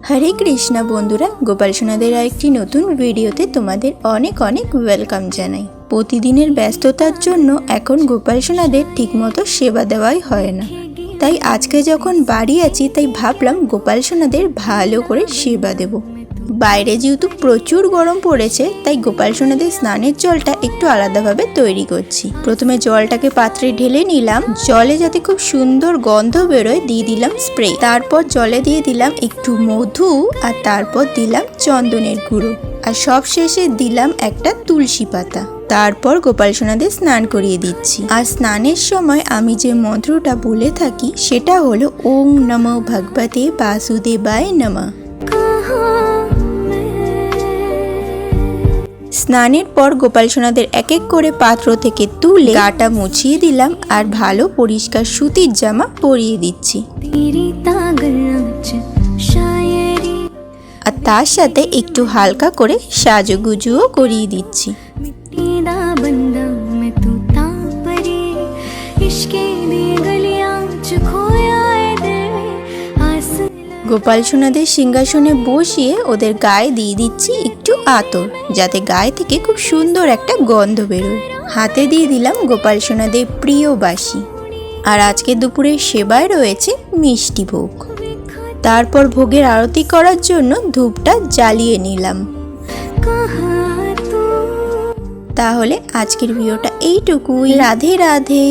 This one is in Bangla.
হরে কৃষ্ণ বন্ধুরা, গোপাল সোনাদের আরেকটি নতুন ভিডিওতে তোমাদের অনেক অনেক ওয়েলকাম জানাই। প্রতিদিনের ব্যস্ততার জন্য এখন গোপাল সোনাদের ঠিকমতো সেবা দেওয়াই হয় না, তাই আজকে যখন বাড়ি আছি তাই ভাবলাম গোপাল সোনাদের ভালো করে সেবা দেব। বাইরে যেহেতু প্রচুর গরম পড়েছে তাই গোপাল সোনাদের স্নানের জলটা একটু আলাদাভাবে তৈরি করছি। প্রথমে জলটাকে পাত্রে ঢেলে নিলাম, জলে যাতে খুব সুন্দর গন্ধ বেরোয় দিয়ে দিলাম স্প্রে, তারপর জলে দিয়ে দিলাম একটু মধু, আর তারপর দিলাম চন্দনের গুঁড়ো, আর সব শেষে দিলাম একটা তুলসী পাতা। তারপর গোপাল সোনাদের স্নান করিয়ে দিচ্ছি। আর স্নানের সময় আমি যে মন্ত্রটা বলে থাকি সেটা হলো ওম নমো ভগবতে বাসুদেবায় নমঃ। স্নানের পর গোপাল সোনাদের এক এক করে পাত্র থেকে তুলে গাটা মুছিয়ে দিলাম আর ভালো পরিষ্কার সুতির জামা পরিয়ে দিচ্ছি। আর তার সাথে একটু হালকা করে সাজুগুজুও করিয়ে দিচ্ছি। গোপাল সোনাদের সিংহাসনে বসিয়ে ওদের গায়ে দিয়ে দিচ্ছি একটু আতর, যাতে গায়ে থেকে খুব সুন্দর একটা গন্ধ বেরোয়। হাতে দিয়ে দিলাম গোপাল সোনাদের প্রিয় বাসি। আর আজকে দুপুরে সেবায় রয়েছে মিষ্টি ভোগ। তারপর ভোগের আরতি করার জন্য ধূপটা জ্বালিয়ে নিলাম। তাহলে আজকের ভিডিওটা এইটুকুই। রাধে রাধে।